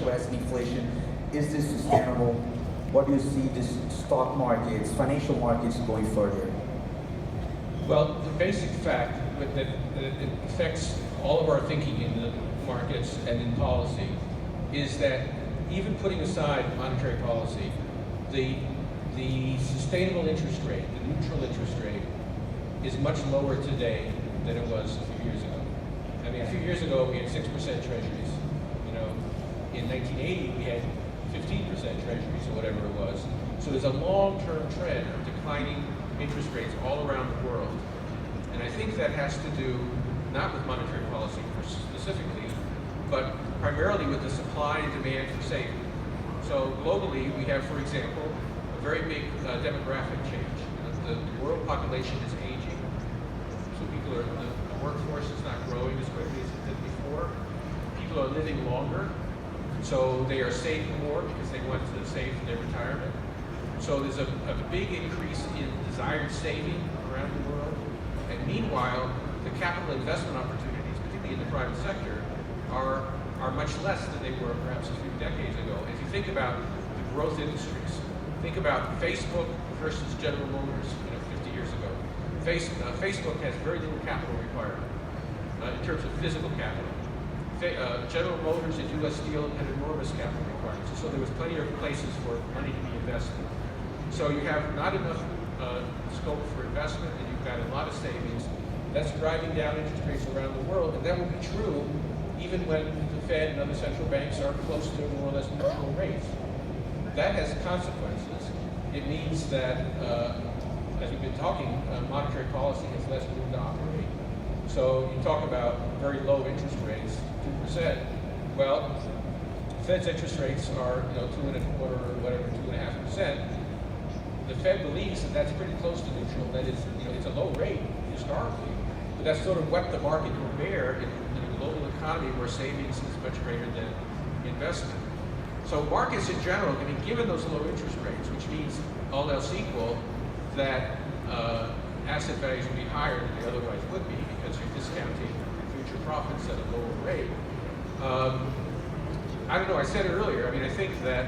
to ask inflation, is this sustainable? What do you see this stock markets, financial markets going further? Well, the basic fact that it affects all of our thinking in the markets and in policy is that even putting aside monetary policy, the sustainable interest rate, the neutral interest rate, is much lower today than it was a few years ago. I mean, a few years ago we had 6% treasuries. You know, in 1980 we had 15% treasuries or whatever it was. So there's a long-term trend of declining interest rates all around the world. And I think that has to do not with monetary policy specifically, but primarily with the supply and demand for saving. So globally, we have, for example, a very big demographic change. The world population is aging, so the workforce is not growing as quickly as it did before. People are living longer, so they are saving more because they want to save for their retirement. So there's a big increase in desired saving around the world. And meanwhile, the capital investment opportunities, particularly in the private sector, are much less than they were perhaps a few decades ago. If you think about the growth industries, think about Facebook versus General Motors, 50 years ago. Facebook has very little capital requirement in terms of physical capital. General Motors and U.S. Steel had enormous capital requirements, so there was plenty of places for money to be invested. So you have not enough scope for investment, and you've got a lot of savings. That's driving down interest rates around the world, and that will be true even when the Fed and other central banks are close to more or less neutral rates. That has consequences. It means that, as we've been talking, monetary policy has less room to operate. So you talk about very low interest rates, 2%. Well, Fed's interest rates are 2.25% or whatever, 2.5%. The Fed believes that that's pretty close to neutral. That is, it's a low rate historically, but that's sort of what the market will bear in a global economy where savings is much greater than investment. So markets in general, given those low interest rates, which means all else equal, that asset values will be higher than they otherwise would be because you're discounting future profits at a lower rate. I don't know, I said it earlier, I think that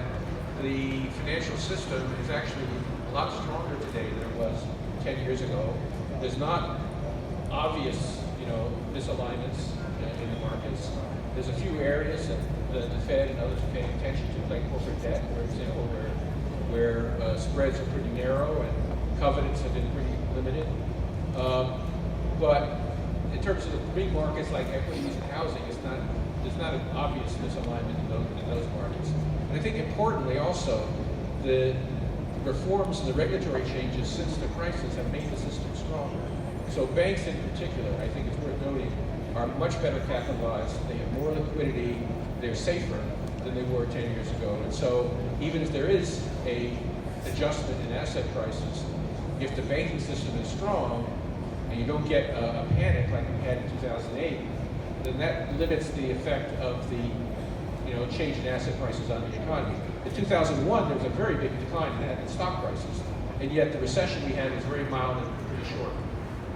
the financial system is actually a lot stronger today than it was 10 years ago. There's not obvious, misalignments in the markets. There's a few areas that the Fed and others are paying attention to, like corporate debt, for example, where spreads are pretty narrow and covenants have been pretty limited. But in terms of the big markets like equities and housing, there's not an obvious misalignment in those markets. And I think importantly also, the reforms and the regulatory changes since the crisis have made the system stronger. So banks in particular, I think it's worth noting, are much better capitalized, they have more liquidity, they're safer than they were 10 years ago. And so even if there is a adjustment in asset prices, if the banking system is strong and you don't get a panic like we had in 2008, then that limits the effect of the change in asset prices on the economy. In 2001, there was a very big decline in stock prices, and yet the recession we had was very mild and pretty short.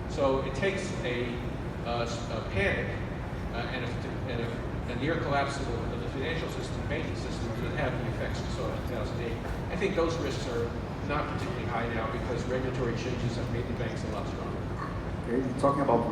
So it takes a panic and a near collapse of the financial system, banking system, to have the effects we saw in 2008. I think those risks are not particularly high now because regulatory changes have made the banks a lot stronger. Okay, talking about